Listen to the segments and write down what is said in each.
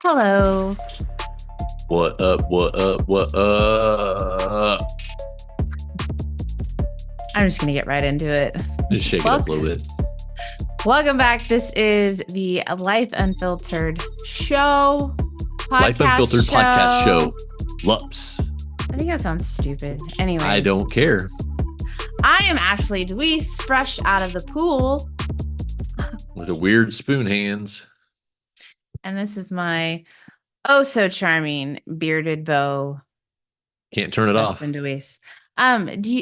Hello. What up? What up? What up? I'm just gonna get right into it. Just shake it Well, up a little bit. welcome back. This is the Life Unfiltered show, Life podcast Unfiltered podcast show. show. LUPS. I think that sounds stupid. I Anyways, don't care. I am Ashley Deweese, fresh out of the pool, With a weird spoon hands. and this is my oh so charming bearded beau, Can't turn it Justin off. Deweese.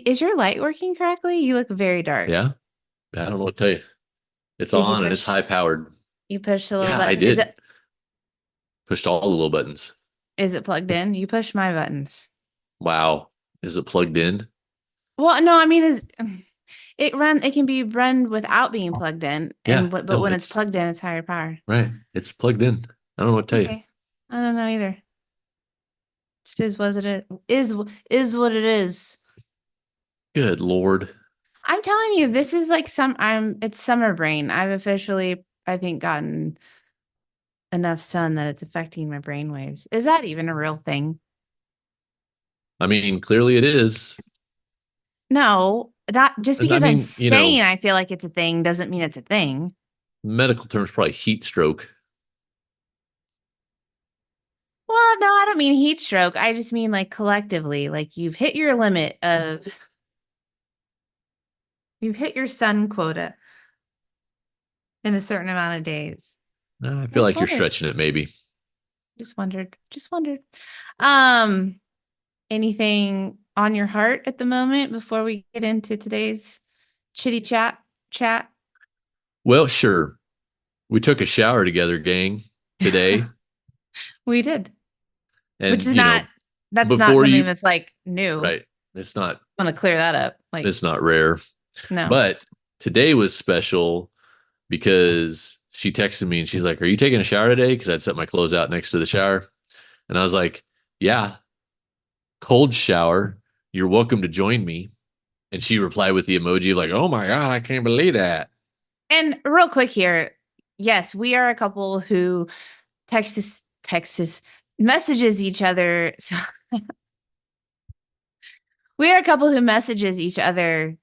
Is your light working correctly? You look very dark. Yeah. I don't know what to tell you. It's Did you on and it's push? high powered. You push the little Yeah, I button. Is did. it Pushed all the little buttons. is it plugged in? You push my buttons. Wow. Is it plugged in? Well, no, I mean, is it can be run without being plugged in, Yeah. but No, when it's it's plugged in, it's higher power. right. It's plugged in. I don't know what to tell you. Okay, I don't know either. Just is what it is what it is. Good Lord. I'm telling you, this is like it's summer brain. I've officially, I think, gotten enough sun that it's affecting my brain waves. Is that even a real thing? I mean, clearly it is. No, not just And I because I'm mean, saying I feel like it's a thing doesn't mean it's a thing. medical terms probably heat stroke. Well, no, I don't mean heat stroke. I just mean like collectively, like you've hit your sun quota in a certain amount of days. I I feel just like you're wondered. stretching it, maybe. Just wondered. Just wondered. Um, anything on your heart at the moment before we get into today's chitty chat? Well, sure. We took a shower together, gang, today. We did. Which And, is not that's not before something you, that's like new. right, it's not, I want to clear that up. Like, it's not rare. no. But today was special because she texted me and she's like, "Are you taking a shower today?" Because I'd set my clothes out next to the shower. And I was like, "Yeah, cold shower. You're welcome to join me." And she replied with the emoji of like, "Oh my God, I can't believe that." And real quick here, yes, we are a couple who Texas messages each other. So we are a couple who messages each other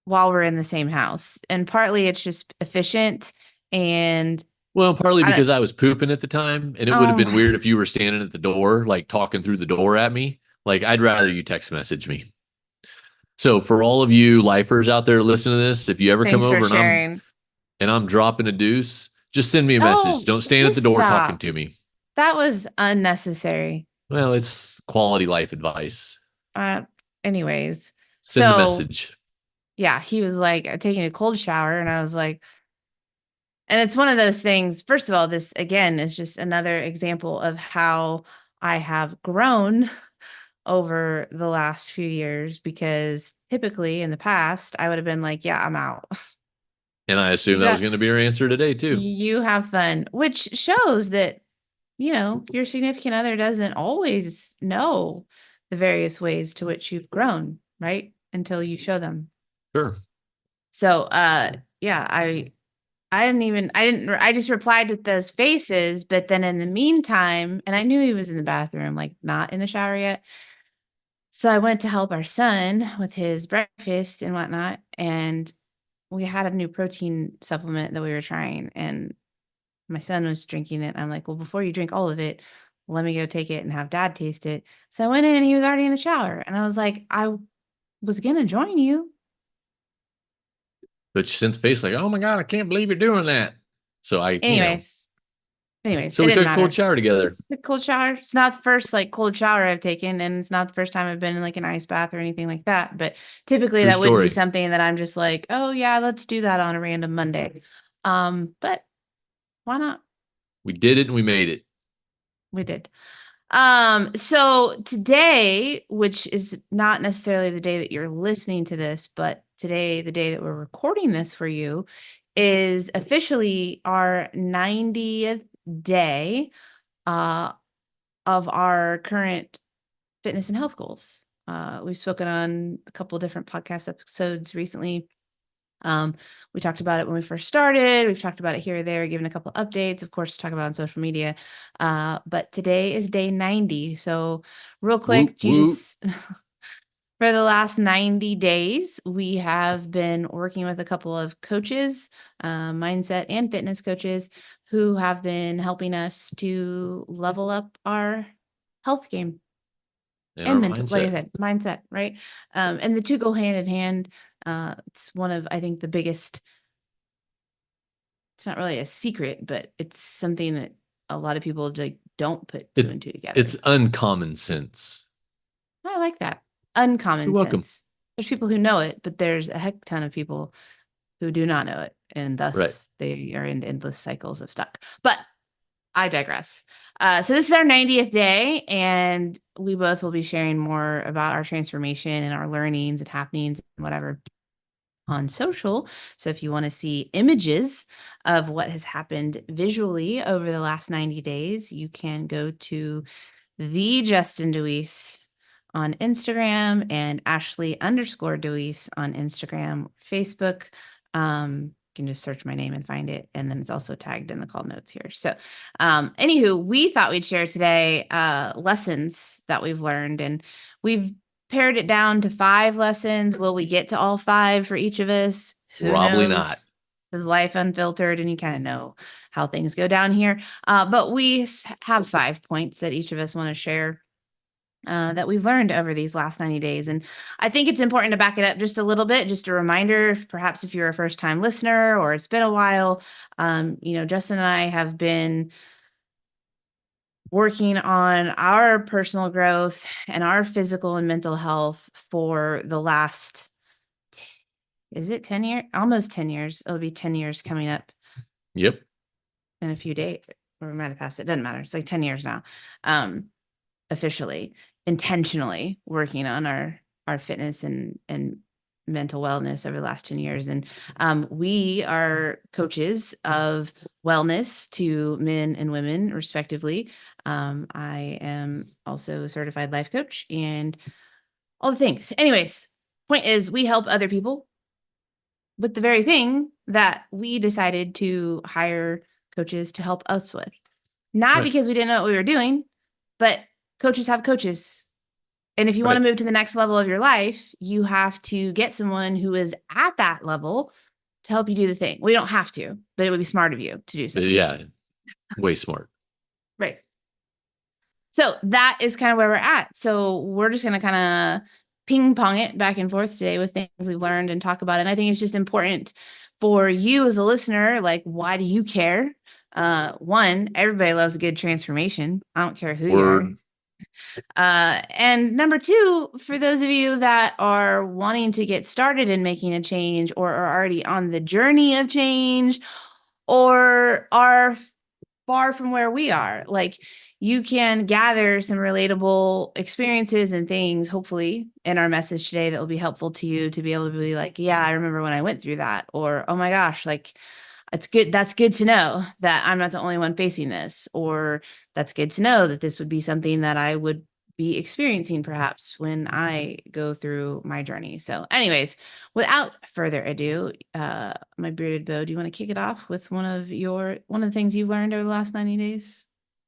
while we're in the same house. And partly it's just efficient. And Well, partly I don't, because I was pooping at the time, and it would have been um, weird if you were standing at the door, like talking through the door at me. Like, I'd rather you text message me. So, for all of you lifers out there listening to this, if you ever come thanks for over and sharing. I'm dropping a deuce, just send me a message. Oh, Don't stand at the just door talking stop. to me. That was unnecessary. Well, it's quality life advice. Uh, anyways, Send the so message. yeah, he was like taking a cold shower, and I was like, and it's one of those things. First of all, this again is just another example of how I have grown over the last few years because typically in the past, I would have been like, yeah, I'm out. And I You assume that was got going to be your answer today, too. you have fun, which shows that, your significant other doesn't always know the various ways to which you've grown, right? Until you show them. Sure. So, yeah, I just replied with those faces, but then in the meantime, and I knew he was in the bathroom, like not in the shower yet. So I went to help our son with his breakfast and whatnot. And we had a new protein supplement that we were trying. And my son was drinking it. I'm like, well, before you drink all of it, let me go take it and have dad taste it. So I went in and he was already in the shower. And I was like, I was going to join you. But she sent the face like, "Oh my God, I can't believe you're doing that." So Anyways, so it we didn't took a cold matter. shower together. The cold shower. It's not the first like cold shower I've taken, and it's not the first time I've been in like an ice bath or anything like that. But typically True that wouldn't be story. something that I'm just like, oh yeah, let's do that on a random Monday. But why not? We did it and we made it. We did. So today, which is not necessarily the day that you're listening to this, but today, the day that we're recording this for you, is officially our 90th day uh, of our current fitness and health goals. We've spoken on a couple of different podcast episodes recently Um, we talked about it when we first started. We've talked about it here or there, given a couple updates, of course, talk about it on social media. But today is day 90. So, real Whoop, quick, you whoop. just for the last 90 days, we have been working with a couple of coaches, mindset and fitness coaches, who have been helping us to level up our health game And our and mental, like I mindset. said, mindset, right? And the two go hand in hand. It's one of, I think, the biggest, it's not really a secret, but it's something that a lot of people like don't put two It and two together. it's uncommon sense. I like that. You're Uncommon welcome. sense. There's people who know it, but there's a heck ton of people who do not know it, and Right. thus they are in endless cycles of stuck. But I digress. So this is our 90th day, and we both will be sharing more about our transformation and our learnings and happenings and whatever on social. So if you want to see images of what has happened visually over the last 90 days, you can go to the Justin Deweese on Instagram and Ashley_Deweese on Instagram, Facebook. You can just search my name and find it. And then it's also tagged in the call notes here. So, anywho, we thought we'd share today lessons that we've learned, and we've pared it down to 5 lessons. Will we get to all 5 for each of us? Who Probably not. knows? This is life unfiltered, and you kind of know how things go down here. But we have 5 points that each of us want to share that we've learned over these last 90 days. And I think it's important to back it up just a little bit, just a reminder, perhaps if you're a first time listener or it's been a while, Justin and I have been working on our personal growth and our physical and mental health for the last, is it 10 years? Almost 10 years. It'll be 10 years coming up Yep. in a few days, or we might have passed it. Doesn't matter. It's like 10 years now. Officially, intentionally working on our fitness and mental wellness over the last 10 years. And we are coaches of wellness to men and women, respectively. I am also a certified life coach and all the things. Anyways, point is, we help other people with the very thing that we decided to hire coaches to help us with. Not Right. because we didn't know what we were doing, but coaches have coaches. And if you want to Right. move to the next level of your life, you have to get someone who is at that level to help you do the thing. We don't have to, but it would be smart of you to do so. Yeah. Way smart. Right. So that is kind of where we're at. So we're just going to kind of ping pong it back and forth today with things we've learned and talk about it. And I think it's just important for you as a listener. Like, why do you care? One, everybody loves a good transformation. I don't care who you are. Word. And number two, for those of you that are wanting to get started in making a change or are already on the journey of change or are far from where we are, like you can gather some relatable experiences and things, hopefully, in our message today that will be helpful to you to be able to be like, yeah, I remember when I went through that, or oh my gosh, like it's good. That's good to know that I'm not the only one facing this, or that's good to know that this would be something that I would be experiencing perhaps when I go through my journey. So, anyways, without further ado, my bearded beau, do you want to kick it off with one of the things you've learned over the last 90 days?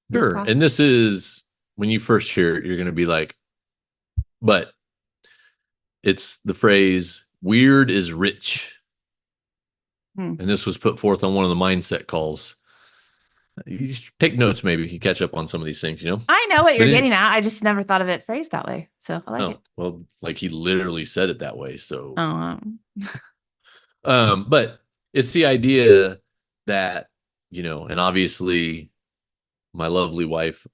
If it's Sure. And possible. this is when you first hear it, you're going to be like, but it's the phrase weird is rich. Hmm. And this was put forth on one of the mindset calls. You just take notes, maybe you catch up on some of these things, you know? I know what But you're getting at. I just never thought of it phrased that way. So I like oh, it. well, like he literally said it that way. So, Oh, but it's the idea that, and obviously my lovely wife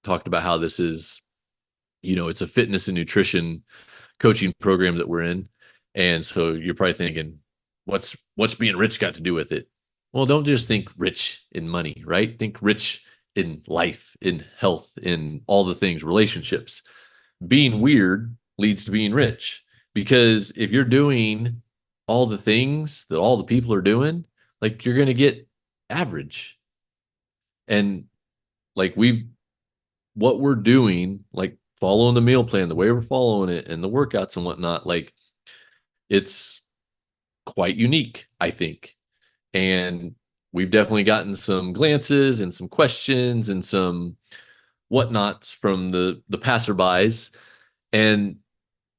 talked about how this is, it's a fitness and nutrition coaching program that we're in. And so you're probably thinking, what's being rich got to do with it? Well, don't just think rich in money, right? Think rich in life, in health, in all the things, relationships. Being weird leads to being rich because if you're doing all the things that all the people are doing, like you're going to get average. And like what we're doing, like following the meal plan, the way we're following it and the workouts and whatnot, like it's quite unique, I think. And we've definitely gotten some glances and some questions and some whatnots from the passerbys. And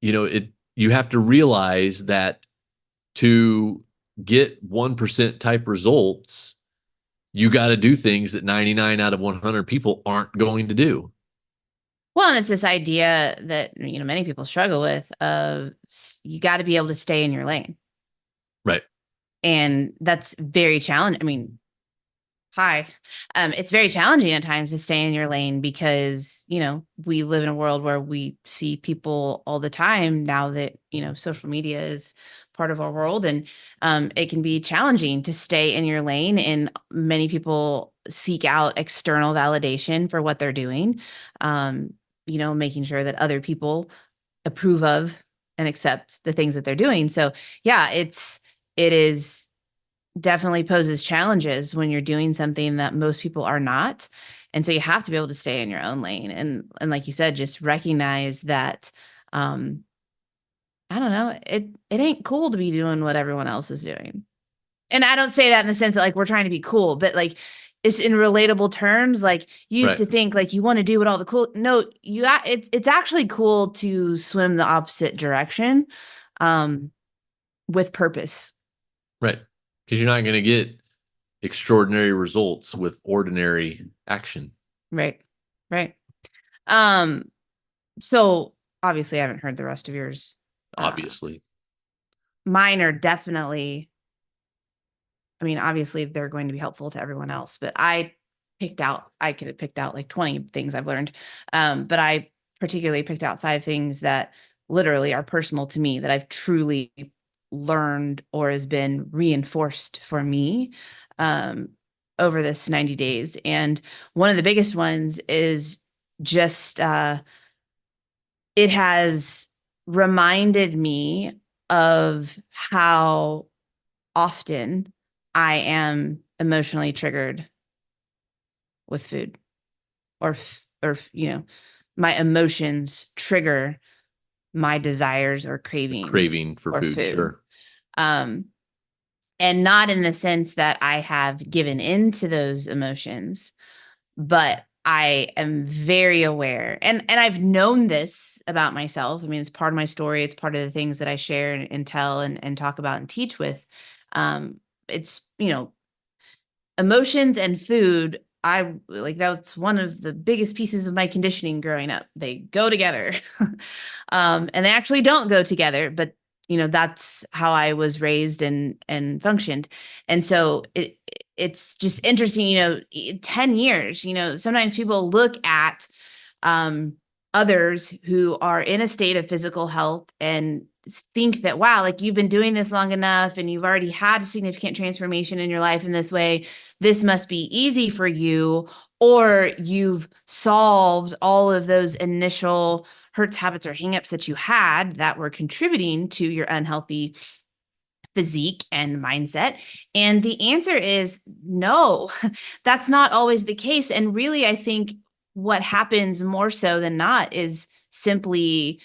you have to realize that to get 1% type results, you got to do things that 99 out of 100 people aren't going to do. Well, and it's this idea that, many people struggle with of you got to be able to stay in your lane. Right. And that's very challenging. I mean, hi. It's very challenging at times to stay in your lane because, we live in a world where we see people all the time now that, social media is part of our world. And it can be challenging to stay in your lane. And many people seek out external validation for what they're doing, making sure that other people approve of and accept the things that they're doing. So, yeah, it is definitely poses challenges when you're doing something that most people are not. And so you have to be able to stay in your own lane. And like you said, just recognize that I don't know, it ain't cool to be doing what everyone else is doing. And I don't say that in the sense that like we're trying to be cool, but like it's in relatable terms. Like you used Right. to think like you want to do what all the cool. No, it's actually cool to swim the opposite direction, um, with purpose. Right. Because you're not going to get extraordinary results with ordinary action. Right. Right. Um, So obviously, I haven't heard the rest of yours. Uh, Obviously. Mine are definitely, I mean, obviously, they're going to be helpful to everyone else, but I could have picked out like 20 things I've learned. But I particularly picked out 5 things that literally are personal to me that I've truly learned or has been reinforced for me um, over this 90 days. And one of the biggest ones is just, it has reminded me of how often I am emotionally triggered with food or my emotions trigger my desires or The cravings craving for for food, food. sure. Um and not in the sense that I have given in to those emotions, but I am very aware and I've known this about myself. I mean, it's part of my story. It's part of the things that I share and tell and talk about and teach with. It's, emotions and food. I like that's one of the biggest pieces of my conditioning growing up. They go together. And they actually don't go together, but that's how I was raised and functioned. And so it's just interesting, 10 years, sometimes people look at um, others who are in a state of physical health and think that, wow, like you've been doing this long enough and you've already had a significant transformation in your life in this way. This must be easy for you, or you've solved all of those initial hurts, habits, or hangups that you had that were contributing to your unhealthy physique and mindset? And the answer is no, that's not always the case. And really, I think what happens more so than not is simply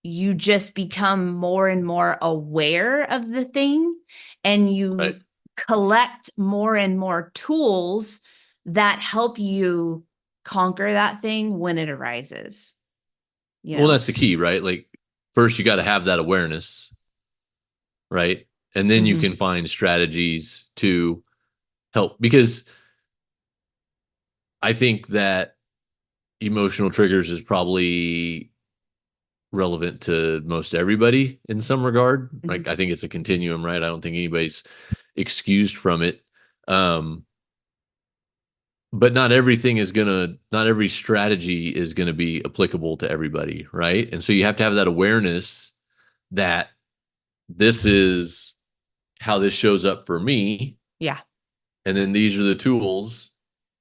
you just become more and more aware of the thing and you Right. collect more and more tools that help you conquer that thing when it arises, you Well, know? that's the key, right? Like, first, you got to have that awareness, right? And then you Mm-hmm. can find strategies to help. Because I think that emotional triggers is probably relevant to most everybody in some regard. Mm-hmm. Like, I think it's a continuum, right? I don't think anybody's excused from it. Um, but not every strategy is gonna be applicable to everybody, right? And so you have to have that awareness that this is how this shows up for me, Yeah. and then these are the tools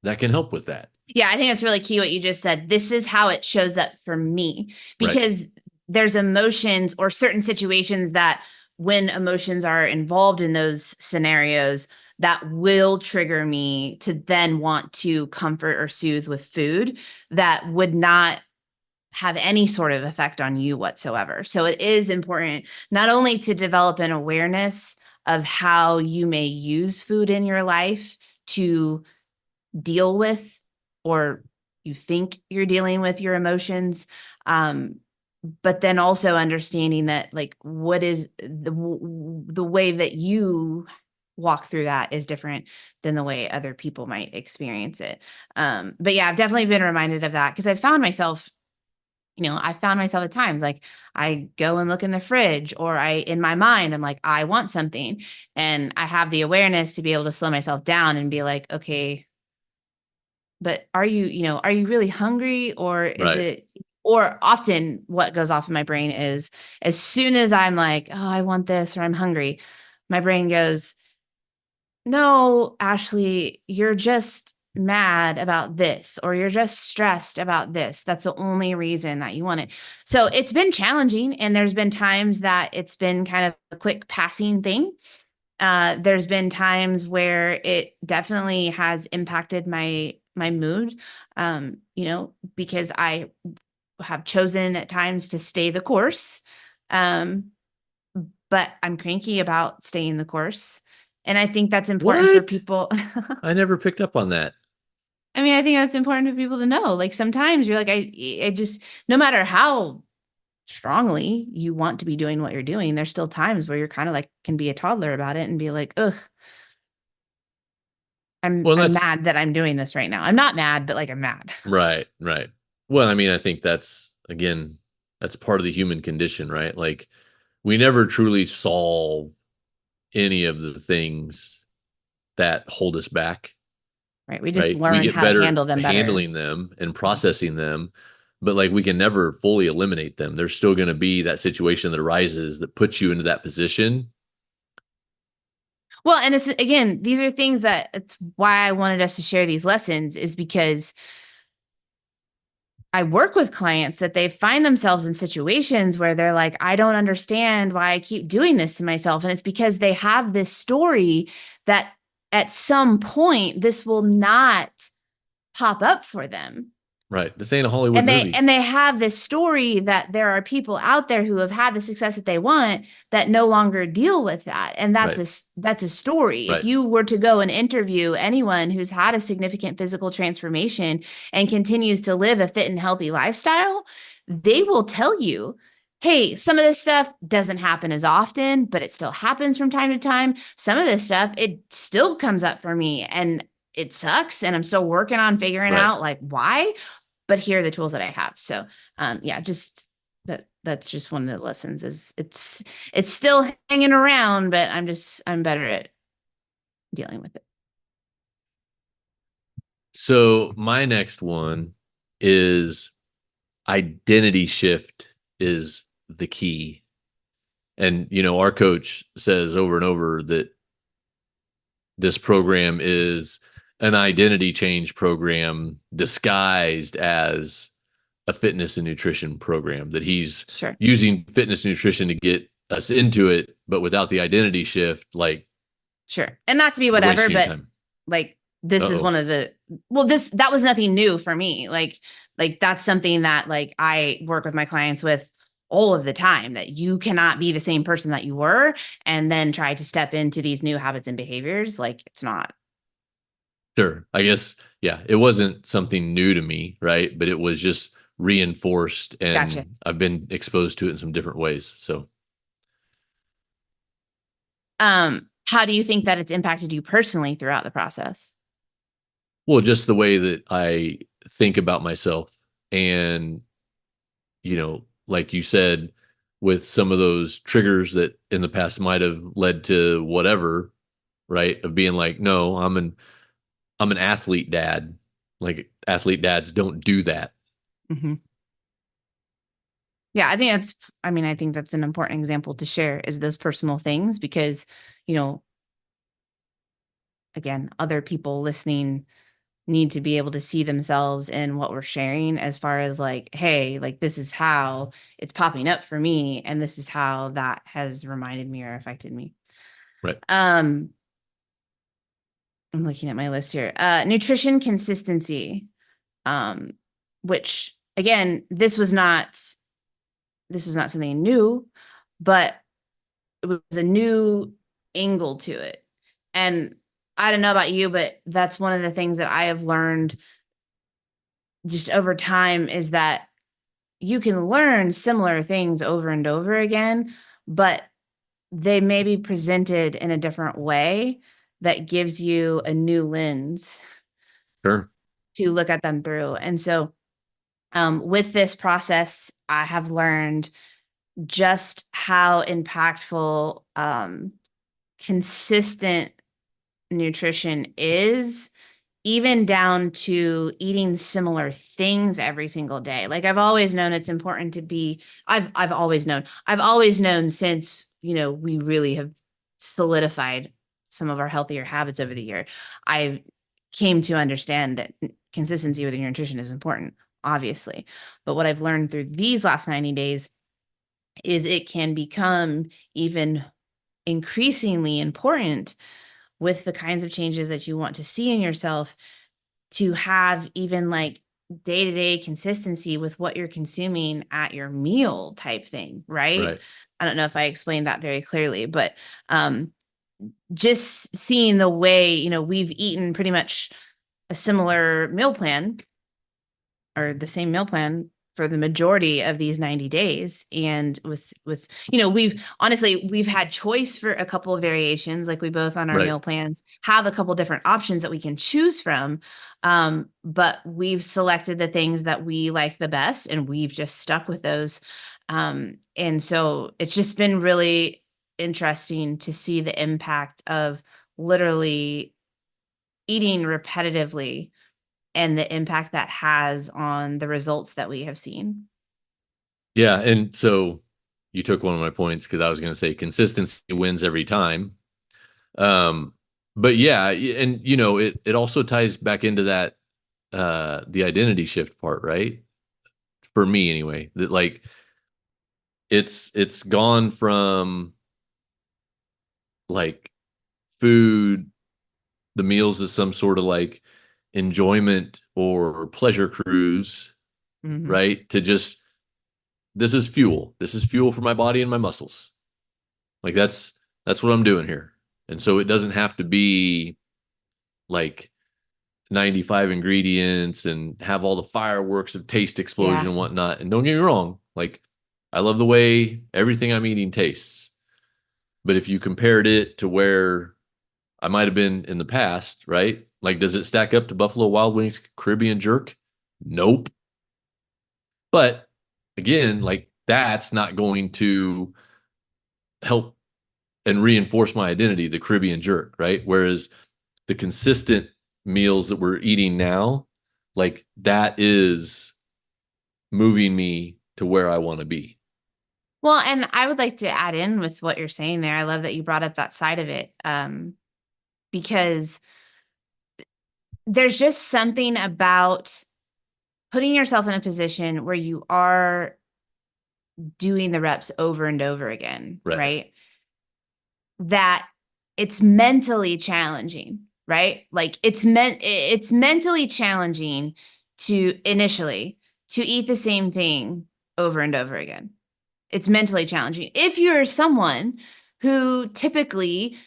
that can help with that. Yeah, I think that's really key what you just said. This is how it shows up for me Right. because there's emotions or certain situations that when emotions are involved in those scenarios that will trigger me to then want to comfort or soothe with food that would not have any sort of effect on you whatsoever. So it is important not only to develop an awareness of how you may use food in your life to deal with, or you think you're dealing with your emotions. But then also understanding that, like, what is the way that you walk through that is different than the way other people might experience it. But yeah, I've definitely been reminded of that because I found myself at times like I go and look in the fridge, or in my mind, I'm like, I want something. And I have the awareness to be able to slow myself down and be like, okay, but are you really hungry, or is Right. it, or often what goes off in my brain is, as soon as I'm like, oh, I want this, or I'm hungry, my brain goes, no, Ashley, you're just mad about this, or you're just stressed about this. That's the only reason that you want it. So it's been challenging. And there's been times that it's been kind of a quick passing thing. There's been times where it definitely has impacted my mood, because I have chosen at times to stay the course. Um, but I'm cranky about staying the course. And I think that's important for What? people. I never picked up on that. I mean, I think that's important for people to know. Like sometimes you're like, I just, no matter how strongly you want to be doing what you're doing, there's still times where you're kind of like, can be a toddler about it and be like, ugh, Well, I'm that's mad that I'm doing this right now. I'm not mad, but like I'm mad. right, right. Well, I mean, I think that's again, that's part of the human condition, right? Like we never truly solve any of the things that hold us back, Right. We just right? We learn get how to better handle them better. handling them and processing them, but like we can never fully eliminate them. There's still going to be that situation that arises that puts you into that position. Well, and it's again, these are things that it's why I wanted us to share these lessons, is because I work with clients that they find themselves in situations where they're like, I don't understand why I keep doing this to myself. And it's because they have this story that at some point this will not pop up for them. Right. This ain't a Hollywood and they movie. and they have this story that there are people out there who have had the success that they want that no longer deal with that, and Right. that's a story. If Right. you were to go and interview anyone who's had a significant physical transformation and continues to live a fit and healthy lifestyle, they will tell you, hey, some of this stuff doesn't happen as often, but it still happens from time to time. Some of this stuff, it still comes up for me, and it sucks, and I'm still working on figuring Right. out like why, but here are the tools that I have. So yeah, just that's just one of the lessons, is it's still hanging around, but I'm better at dealing with it. So my next one is identity shift is the key. And our coach says over and over that this program is an identity change program disguised as a fitness and nutrition program, that he's Sure. using fitness and nutrition to get us into it, but without the identity shift, like Sure. And not to be you're whatever, wasting your but time. like this is Uh-oh. one of the, well, this that was nothing new for me. Like that's something that like I work with my clients with all of the time, that you cannot be the same person that you were and then try to step into these new habits and behaviors. Like it's not. Sure. I guess, yeah, it wasn't something new to me, right? But it was just reinforced Gotcha. and I've been exposed to it in some different ways. So, How do you think that it's impacted you personally throughout the process? well, just the way that I think about myself and, like you said, with some of those triggers that in the past might have led to whatever, right? Of being like, no, I'm an athlete dad. Like athlete dads don't do that. Mm-hmm. Yeah, I think that's an important example to share, is those personal things, because, you know, again, other people listening need to be able to see themselves in what we're sharing, as far as like, hey, like this is how it's popping up for me, and this is how that has reminded me or affected me. Right. Um, I'm looking at my list here. Nutrition consistency, um, which again, this was not something new, but it was a new angle to it. And I don't know about you, but that's one of the things that I have learned just over time is that you can learn similar things over and over again, but they may be presented in a different way that gives you a new lens Sure. to look at them through. And so, with this process, I have learned just how impactful consistent nutrition is, even down to eating similar things every single day. Like I've always known it's important to be, I've always known since, we really have solidified some of our healthier habits over the year. I came to understand that consistency with your nutrition is important, obviously. But what I've learned through these last 90 days is it can become even increasingly important with the kinds of changes that you want to see in yourself to have even like day-to-day consistency with what you're consuming at your meal type thing, right? Right. I don't know if I explained that very clearly, but just seeing the way, we've eaten pretty much a similar meal plan or the same meal plan for the majority of these 90 days. And with we've had choice for a couple of variations, like we both on our Right. meal plans have a couple different options that we can choose from. But we've selected the things that we like the best and we've just stuck with those. And so it's just been really interesting to see the impact of literally eating repetitively and the impact that has on the results that we have seen. Yeah. And so you took one of my points because I was going to say consistency wins every time. Um, but yeah, and it also ties back into that the identity shift part, right? For me anyway. That like it's gone from like food, the meals as some sort of like enjoyment or pleasure cruise, Mm-hmm. right? To just this is fuel. This is fuel for my body and my muscles. Like that's what I'm doing here. And so it doesn't have to be like 95 ingredients and have all the fireworks of taste explosion Yeah. and whatnot. And don't get me wrong, like I love the way everything I'm eating tastes. But if you compared it to where I might have been in the past, right? Like, does it stack up to Buffalo Wild Wings Caribbean Jerk? Nope. But again, like that's not going to help and reinforce my identity, the Caribbean Jerk, right? Whereas the consistent meals that we're eating now, like that is moving me to where I want to be. Well, and I would like to add in with what you're saying there. I love that you brought up that side of it, because there's just something about putting yourself in a position where you are doing the reps over and over again, Right. right? That it's mentally challenging, right? Like it's mentally challenging to initially to eat the same thing over and over again. It's mentally challenging. If you're someone who typically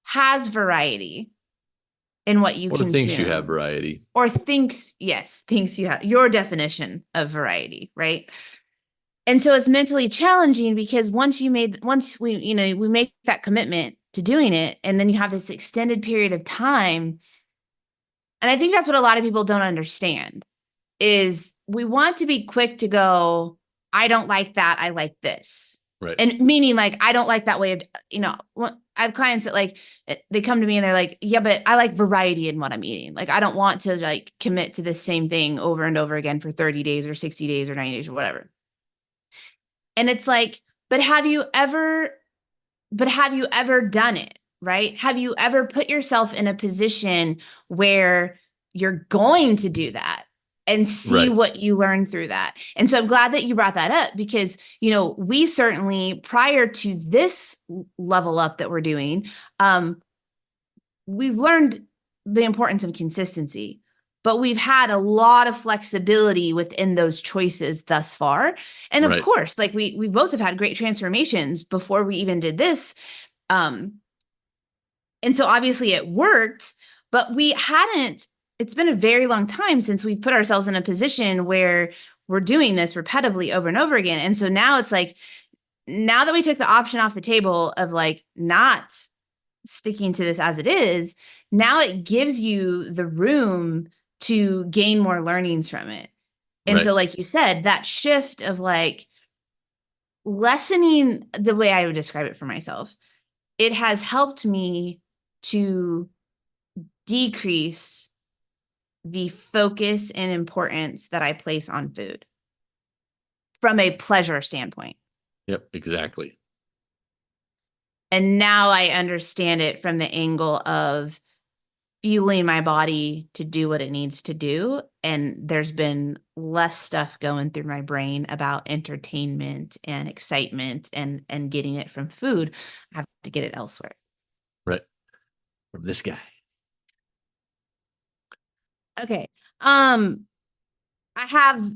has variety in what you Or thinks you have consume variety. or thinks you have your definition of variety, right? And so it's mentally challenging because once we make that commitment to doing it and then you have this extended period of time, and I think that's what a lot of people don't understand is we want to be quick to go, I don't like that, I like this. Right. And meaning like I don't like that way of, I have clients that like they come to me and they're like, yeah, but I like variety in what I'm eating. Like I don't want to like commit to the same thing over and over again for 30 days or 60 days or 90 days or whatever. And it's like, but have you ever done it? Right? Have you ever put yourself in a position where you're going to do that and see Right. what you learn through that? And so I'm glad that you brought that up because, we certainly, prior to this level up that we're doing, we've learned the importance of consistency, but we've had a lot of flexibility within those choices thus far. And of Right. course, like we both have had great transformations before we even did this. Um, And so obviously it worked, but we hadn't, it's been a very long time since we put ourselves in a position where we're doing this repetitively over and over again. And so now it's like, now that we took the option off the table of like not sticking to this as it is, now it gives you the room to gain more learnings from it. And Right. so, like you said, that shift of like lessening, the way I would describe it for myself, it has helped me to decrease the focus and importance that I place on food from a pleasure standpoint. Yep. Exactly. And now I understand it from the angle of fueling my body to do what it needs to do. And there's been less stuff going through my brain about entertainment and excitement and getting it from food. I have to get it elsewhere. Right. From this guy. Okay. Um, I have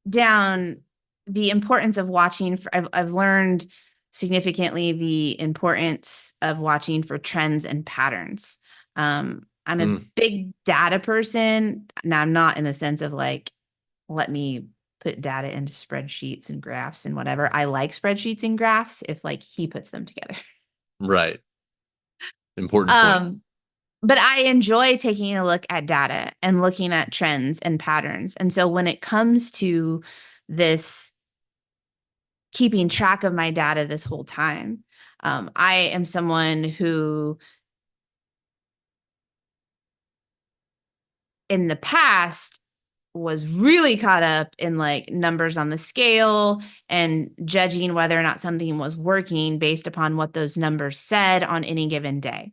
down the importance of watching for, I've learned significantly the importance of watching for trends and patterns. I'm a Mm, big data person. Now I'm not in the sense of like, let me put data into spreadsheets and graphs and whatever. I like spreadsheets and graphs if like he puts them together. right. Important point. Um, but I enjoy taking a look at data and looking at trends and patterns. And so when it comes to this keeping track of my data this whole time, I am someone who in the past was really caught up in like numbers on the scale and judging whether or not something was working based upon what those numbers said on any given day.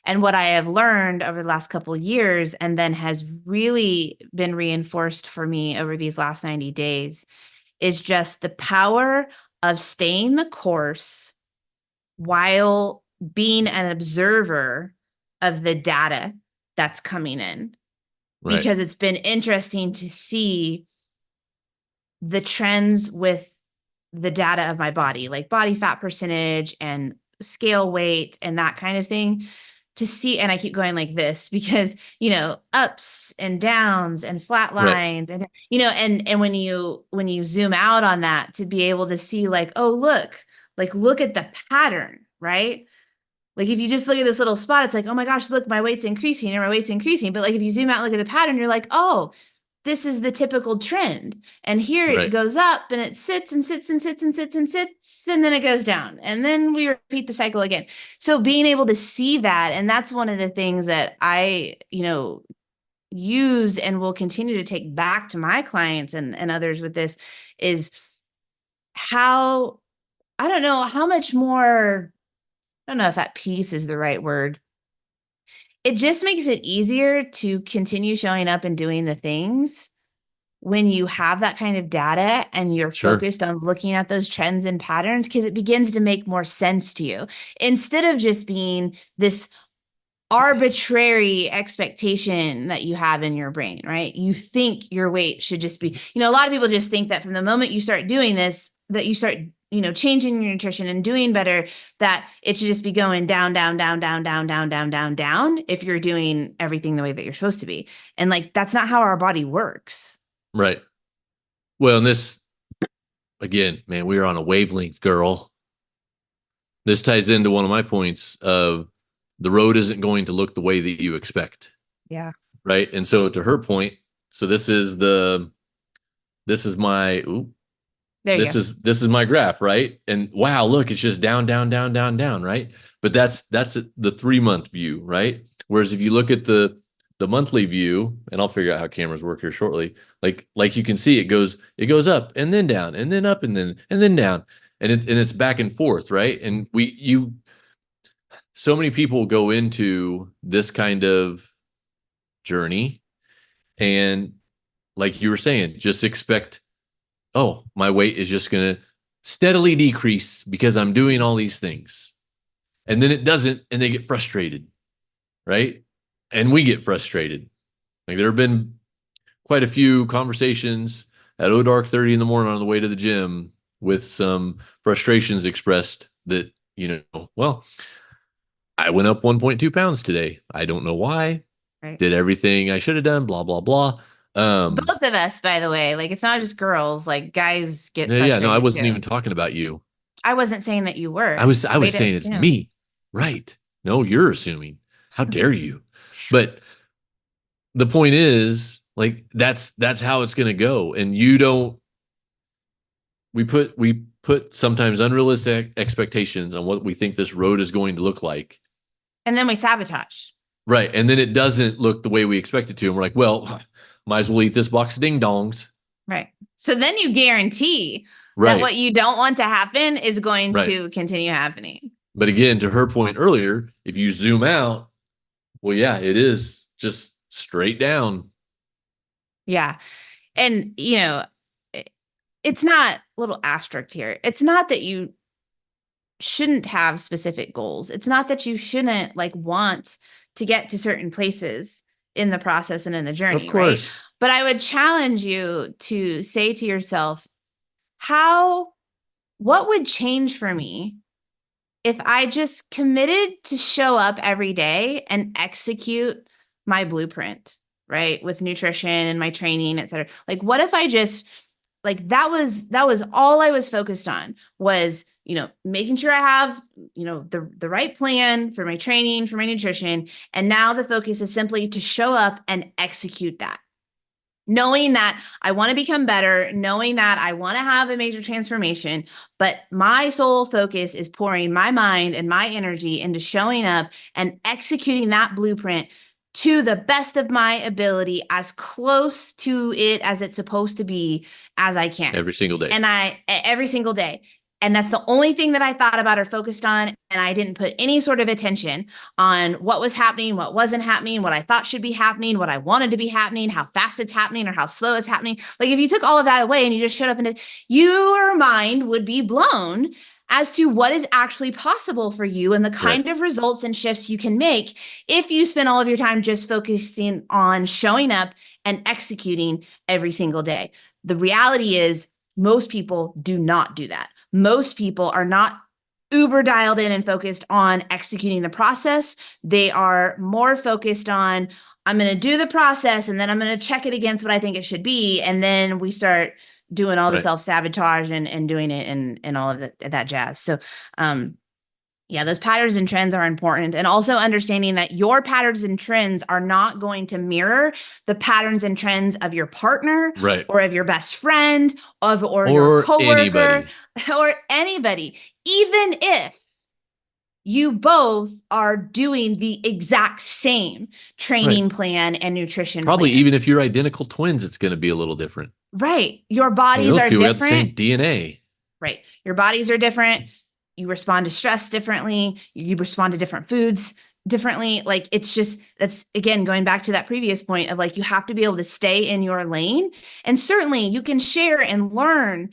And what I have learned over the last couple of years, and then has really been reinforced for me over these last 90 days, is just the power of staying the course while being an observer of the data that's coming in. Right. Because it's been interesting to see the trends with the data of my body, like body fat percentage and scale weight and that kind of thing to see. And I keep going like this because, ups and downs and flat Right. lines and, and when you zoom out on that to be able to see like, oh, look at the pattern, right? Like if you just look at this little spot, it's like, oh my gosh, look, my weight's increasing or my weight's increasing. But like if you zoom out and look at the pattern, you're like, oh, this is the typical trend. And here it Right. goes up and it sits and sits and sits and sits and sits, and then it goes down. And then we repeat the cycle again. So being able to see that, and that's one of the things that I, use and will continue to take back to my clients and others with this is how, I don't know, how much more, I don't know if at peace is the right word. It just makes it easier to continue showing up and doing the things when you have that kind of data and you're Sure. focused on looking at those trends and patterns because it begins to make more sense to you instead of just being this arbitrary expectation that you have in your brain, right? You think your weight should just be, a lot of people just think that from the moment you start doing this, that you start, changing your nutrition and doing better, that it should just be going down, down, down, down, down, down, down, down, down, if you're doing everything the way that you're supposed to be. And like, that's not how our body works. Right. Well, and this again, man, we are on a wavelength, girl. This ties into one of my points of the road isn't going to look the way that you expect. Yeah. Right. And so to her point, so this is my There you go. this is my graph, right? And wow, look, it's just down, down, down, down, down, right? But that's the 3 month view, right? Whereas if you look at the monthly view, and I'll figure out how cameras work here shortly. Like you can see, it goes up and then down and then up and then down, and it's back and forth, right? And so many people go into this kind of journey, and like you were saying, just expect, oh, my weight is just going to steadily decrease because I'm doing all these things. And then it doesn't, and they get frustrated, right? And we get frustrated. Like there have been quite a few conversations at dark 30 in the morning on the way to the gym with some frustrations expressed that, well, I went up 1.2 pounds today. I don't know why. Right. Did everything I should have done, blah, blah, blah. Um, Both of us, by the way, like it's not just girls, like guys get yeah, no, I frustrated wasn't too. even talking about you. I wasn't saying that you I were. was I Way was to saying it's assume. me. Right. No, you're assuming. How dare you? But the point is, like, that's how it's gonna go. And you don't we put sometimes unrealistic expectations on what we think this road is going to look like. And then we sabotage. Right. And then it doesn't look the way we expect it to. And we're like, well, might as well eat this box of ding dongs. Right. So then you guarantee that Right. what you don't want to happen is going Right. to continue happening. But again, to her point earlier, if you zoom out, well, yeah, it is just straight down. Yeah. And, it's not little asterisk here. It's not that you shouldn't have specific goals. It's not that you shouldn't like want to get to certain places in the process and in the Of journey, right? course. But I would challenge you to say to yourself, how, what would change for me if I just committed to show up every day and execute my blueprint, right? With nutrition and my training, et cetera. Like, what if I just like that was all I was focused on was, making sure I have, the right plan for my training, for my nutrition. And now the focus is simply to show up and execute that, knowing that I want to become better, knowing that I want to have a major transformation, but my sole focus is pouring my mind and my energy into showing up and executing that blueprint to the best of my ability, as close to it as it's supposed to be as I can. Every single day. And every single day. And that's the only thing that I thought about or focused on. And I didn't put any sort of attention on what was happening, what wasn't happening, what I thought should be happening, what I wanted to be happening, how fast it's happening or how slow it's happening. Like if you took all of that away and you just showed up and your mind would be blown as to what is actually possible for you and the Right. kind of results and shifts you can make if you spend all of your time just focusing on showing up and executing every single day. The reality is most people do not do that. Most people are not uber dialed in and focused on executing the process. They are more focused on, I'm going to do the process and then I'm going to check it against what I think it should be. And then we start doing all the Right. self sabotage and doing it and all of that jazz. So, yeah, those patterns and trends are important. And also understanding that your patterns and trends are not going to mirror the patterns and trends of your partner Right. or of your best friend or your Or coworker anybody. or anybody, even if you both are doing the exact same Right. training plan and nutrition Probably plan. even if you're identical twins, it's going to be a little different. Right. Your I mean, bodies those are people got the different. same DNA. Right. Your bodies are different. You respond to stress differently. You respond to different foods differently. Like it's just, that's again, going back to that previous point of like, you have to be able to stay in your lane. And certainly you can share and learn.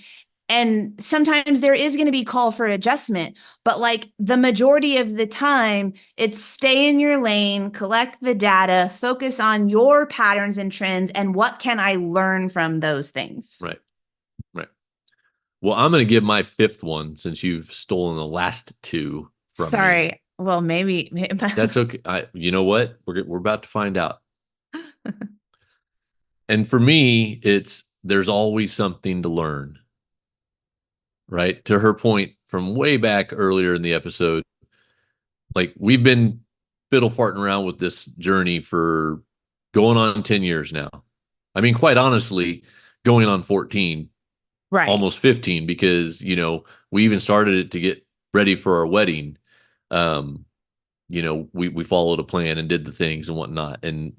And sometimes there is going to be call for adjustment, but like the majority of the time, it's stay in your lane, collect the data, focus on your patterns and trends, and what can I learn from those things? Right. Right. Well, I'm going to give my fifth one since you've stolen the last two from me. Sorry. Well, maybe. That's okay. You know what? We're about to find out. And for me, it's there's always something to learn, right? To her point from way back earlier in the episode, like we've been fiddle farting around with this journey for going on 10 years now. I mean, quite honestly, going on 14, Right. almost 15, because, we even started it to get ready for our wedding. Um, we followed a plan and did the things and whatnot. And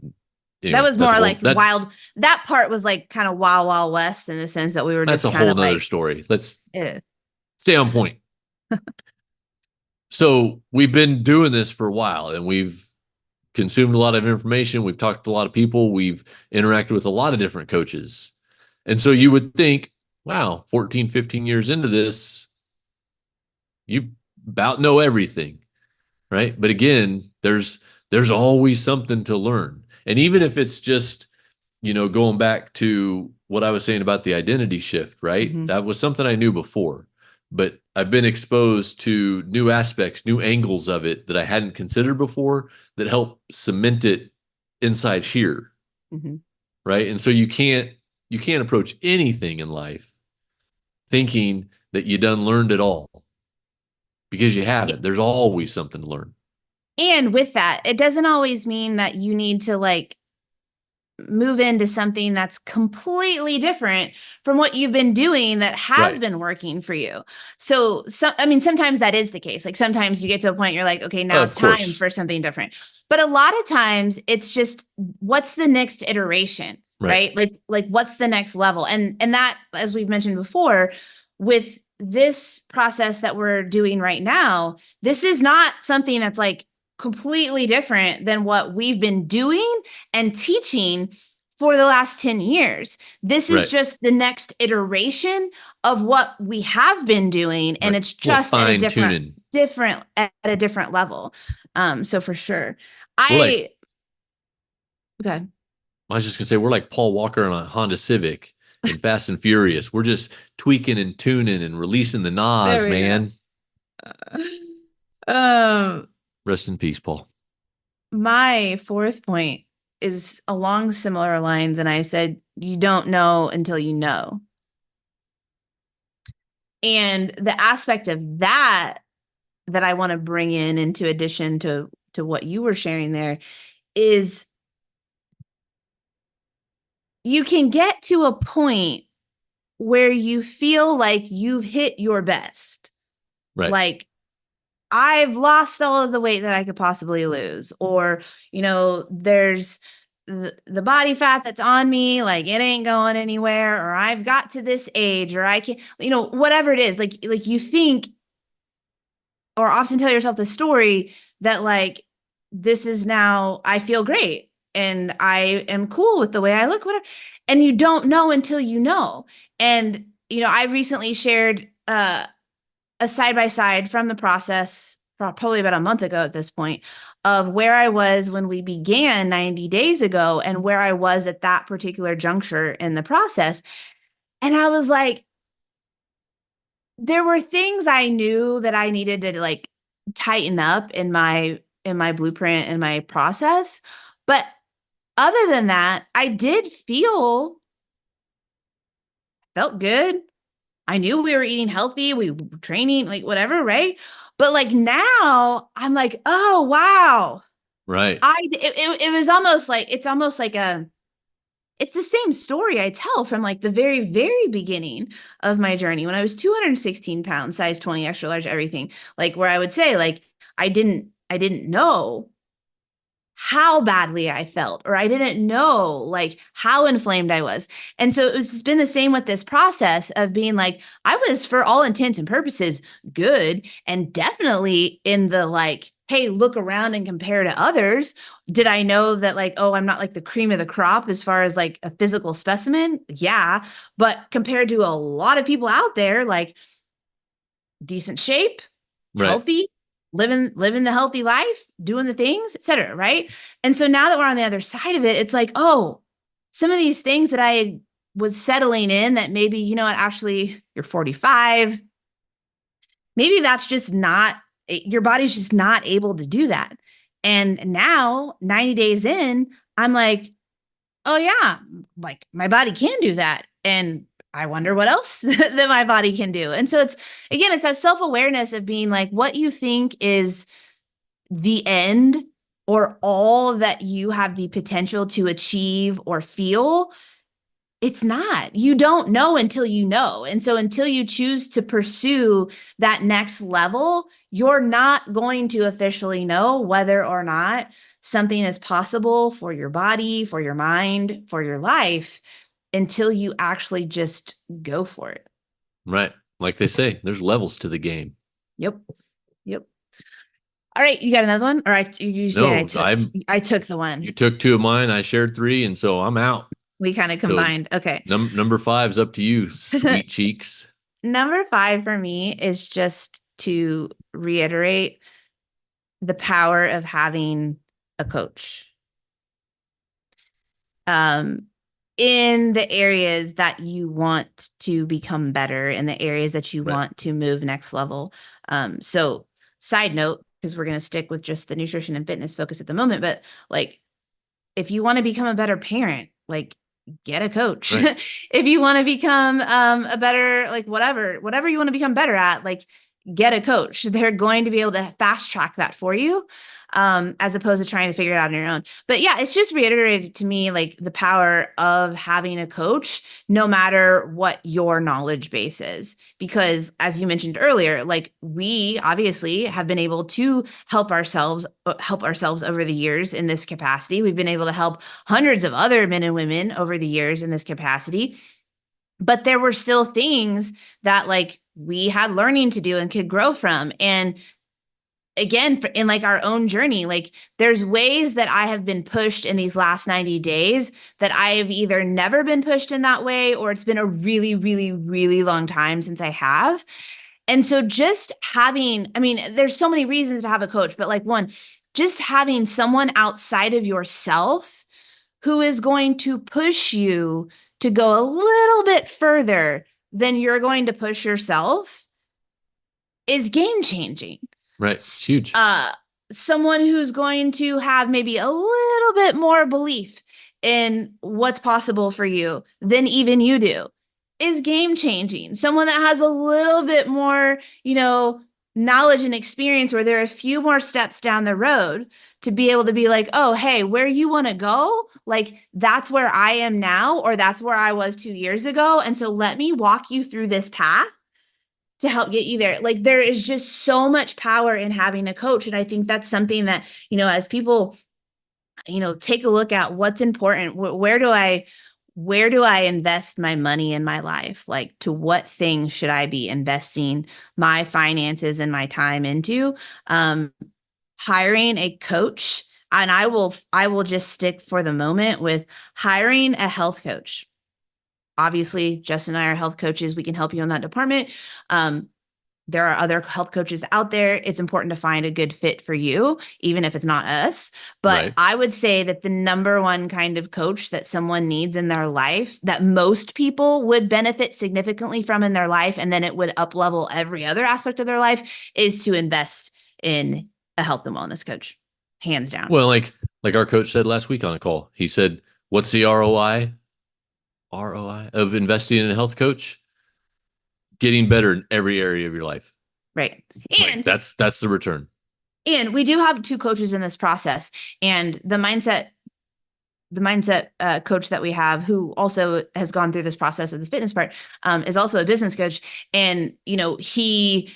That anyway, was more like that wild. That part was like kind of wild, wild west in the sense that we were that's just a kind whole of nother like, story. Let's eh. stay on point. So we've been doing this for a while and we've consumed a lot of information. We've talked to a lot of people. We've interacted with a lot of different coaches. And so you would think, wow, 14, 15 years into this, you about know everything, right? But again, there's always something to learn. And even if it's just, going back to what I was saying about the identity shift, right? Mhm. That was something I knew before. But I've been exposed to new aspects, new angles of it that I hadn't considered before that help cement it inside here, Mhm. right? And so you can't approach anything in life thinking that you done learned it all because you haven't. There's always something to learn. And with that, it doesn't always mean that you need to like move into something that's completely different from what you've been doing that has Right. been working for you. So, I mean, sometimes that is the case. Like sometimes you get to a point you're like, okay, now Of it's time course. for something different. But a lot of times it's just what's the next iteration, Right. right? Like what's the next level? And that, as we've mentioned before, with this process that we're doing right now, this is not something that's like completely different than what we've been doing and teaching for the last 10 years. This is Right. just the next iteration of what we have been doing, and Right. it's Well, just at a fine different tuning. different at a different level. So for sure. We're like, I Okay. I was just gonna say, we're like Paul Walker on a Honda Civic in Fast and Furious. We're just tweaking and tuning and releasing the There NOS, we go. man. Um, Rest in peace, Paul. my fourth point is along similar lines, and I said, you don't know until you know. And the aspect of that I want to bring in into addition to what you were sharing there is you can get to a point where you feel like you've hit your best. Right. Like I've lost all of the weight that I could possibly lose, or there's the body fat that's on me, like it ain't going anywhere, or I've got to this age, or I can't, whatever it is, like you think or often tell yourself the story that like this is now I feel great and I am cool with the way I look, whatever. And you don't know until you know. And I recently shared a side by side from the process probably about a month ago at this point of where I was when we began 90 days ago and where I was at that particular juncture in the process. And I was like, there were things I knew that I needed to like tighten up in my blueprint and my process. But other than that, I did felt good. I knew we were eating healthy, we were training, like whatever, right? But like now I'm like, oh wow. Right. It was almost like it's almost like it's the same story I tell from like the very, very beginning of my journey when I was 216 pounds, size 20, extra large, everything. Like where I would say, like, I didn't know how badly I felt, or I didn't know like how inflamed I was. And so it's been the same with this process of being like, I was for all intents and purposes good and definitely in the like, hey, look around and compare to others. Did I know that like, oh, I'm not like the cream of the crop as far as like a physical specimen? Yeah. But compared to a lot of people out there, like decent shape, Right. healthy, living the healthy life, doing the things, etc. Right. And so now that we're on the other side of it, it's like, oh, some of these things that I was settling in that maybe, actually you're 45, maybe that's just not your body's just not able to do that. And now 90 days in, I'm like, oh yeah, like my body can do that. And I wonder what else that my body can do. And so it's that self-awareness of being like what you think is the end or all that you have the potential to achieve or feel. It's not. You don't know until you know. And so until you choose to pursue that next level, you're not going to officially know whether or not something is possible for your body, for your mind, for your life until you actually just go for it. Right. Like they say, there's levels to the game. Yep. Yep. All right, you got another one? Or you saying I No, took I took the you one. took two of mine, I shared three, and so I'm out. We kind of So combined. Okay. number five's up to you, sweet cheeks. Number 5 for me is just to reiterate the power of having a coach. Um, in the areas that you want to become better, in the areas that you Right. want to move next level. So side note, because we're going to stick with just the nutrition and fitness focus at the moment, but like if you want to become a better parent, like get a coach. Right. If you want to become a better, like whatever you want to become better at, like get a coach. They're going to be able to fast track that for you, as opposed to trying to figure it out on your own. But yeah, it's just reiterated to me like the power of having a coach, no matter what your knowledge base is. Because as you mentioned earlier, like we obviously have been able to help ourselves over the years in this capacity. We've been able to help hundreds of other men and women over the years in this capacity. But there were still things that like we had learning to do and could grow from. And again, in like our own journey, like there's ways that I have been pushed in these last 90 days that I have either never been pushed in that way, or it's been a really, really, really long time since I have. And so just having, I mean, there's so many reasons to have a coach, but like one, just having someone outside of yourself who is going to push you to go a little bit further than you're going to push yourself is game changing. Right. It's huge. Uh, Someone who's going to have maybe a little bit more belief in what's possible for you than even you do is game changing. Someone that has a little bit more, knowledge and experience where there are a few more steps down the road to be able to be like, oh, hey, where you want to go, like that's where I am now, or that's where I was 2 years ago. And so let me walk you through this path to help get you there. Like there is just so much power in having a coach. And I think that's something that, as people, take a look at what's important, where do I invest my money in my life? Like to what things should I be investing my finances and my time into? Hiring a coach, and I will just stick for the moment with hiring a health coach. Obviously, Justin and I are health coaches. We can help you in that department. Um, there are other health coaches out there. It's important to find a good fit for you, even if it's not us. But Right. I would say that the number one kind of coach that someone needs in their life, that most people would benefit significantly from in their life, and then it would up level every other aspect of their life, is to invest in a health and wellness coach, hands down. Well, like our coach said last week on a call, he said, "What's the ROI of investing in a health coach? Getting better in every area of your life. Right. Like And that's the return." and we do have two coaches in this process, and the mindset coach that we have, who also has gone through this process of the fitness part, is also a business coach. And, he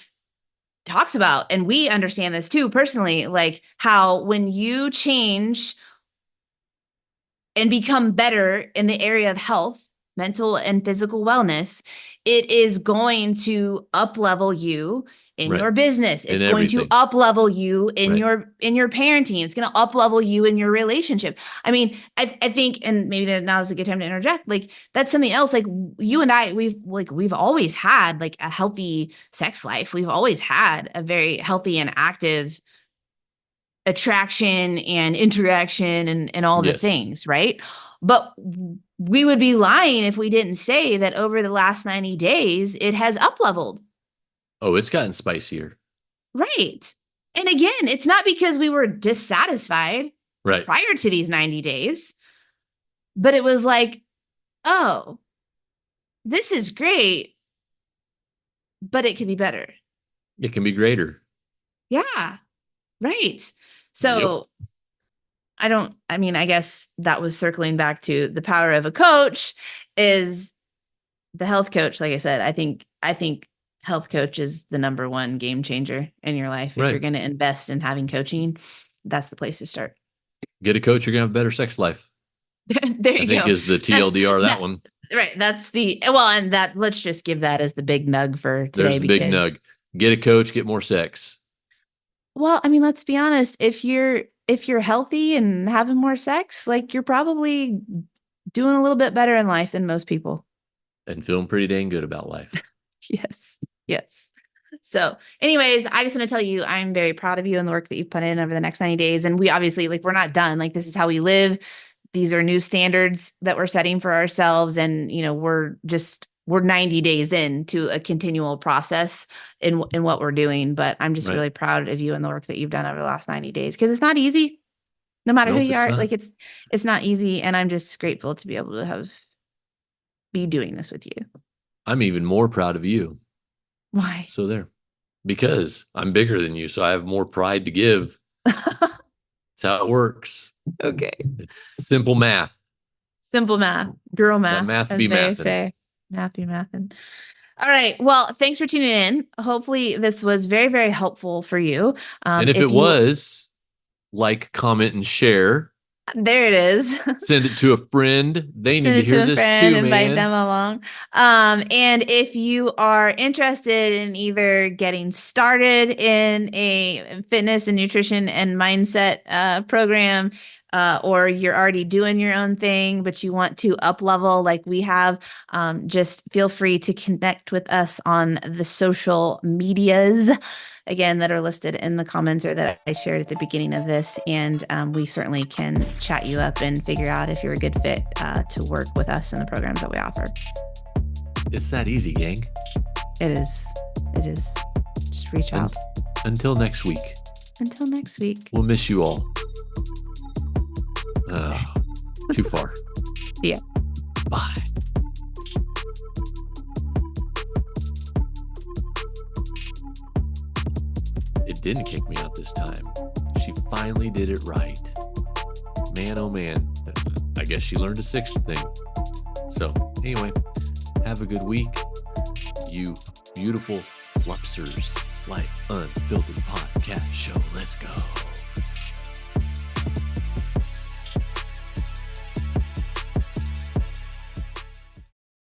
talks about, and we understand this too personally, like how when you change and become better in the area of health, mental and physical wellness, it is going to up level you in Right. your business. In It's going to everything. up level you in Right. your parenting. It's going to up level you in your relationship. I mean, I think, and maybe now is a good time to interject. Like that's something else. Like you and I, we've always had like a healthy sex life. We've always had a very healthy and active attraction and interaction and all the Yes. things, right? But we would be lying if we didn't say that over the last 90 days, it has up leveled. Oh, it's gotten spicier. Right. And again, it's not because we were dissatisfied Right. prior to these 90 days, but it was like, oh, this is great, but it could be better. It can be greater. Yeah. Right. Yep. So I mean, I guess that was circling back to the power of a coach is the health coach. Like I said, I think health coach is the number one game changer in your life. If you're Right. going to invest in having coaching, that's the place to start. Get a coach, you're gonna have a better sex life. There I you think go. is the That's TLDR that that one. right. That's the well, and that let's just give that as the big nug for today There's the big because nug. Get a coach, get more sex. well, I mean, let's be honest, if you're healthy and having more sex, like you're probably doing a little bit better in life than most people. And feeling pretty dang good about life. Yes. Yes. So, anyways, I just want to tell you I'm very proud of you and the work that you've put in over the next 90 days. And we obviously, like, we're not done. Like, this is how we live. these are new standards that we're setting for ourselves. And, we're 90 days into a continual process in what we're doing. But I'm just Right. really proud of you and the work that you've done over the last 90 days, because it's not easy. No matter who Nope, you it's are, not. like it's not easy. And I'm just grateful to be able to be doing this with you. I'm even more proud of you. Why? So there. Because I'm bigger than you, so I have more pride to give. That's how it works. Okay. It's simple math. Simple math, girl Let math, math as be they mathin'. say. Math be mathin'. All right. Well, thanks for tuning in. Hopefully, this was very, very helpful for you. And if it If you, was, like, comment, and share. there it is. Send it to a friend. They need Send to it to hear a this friend, too, invite man. them along. And if you are interested in either getting started in a fitness and nutrition and mindset program, or you're already doing your own thing, but you want to up level like we have, just feel free to connect with us on the social medias, again, that are listed in the comments or that I shared at the beginning of this. And we certainly can chat you up and figure out if you're a good fit to work with us in the programs that we offer. It's that easy, gang. It is. It is. Just reach out. Until next week. Until next week. We'll miss you all. Too far. Yeah. Bye. It didn't kick me out this time. She finally did it right. Man, oh man. I guess she learned a sixth thing. So, anyway, have a good week. You beautiful Flupsers, Life Unfiltered podcast show. Let's go.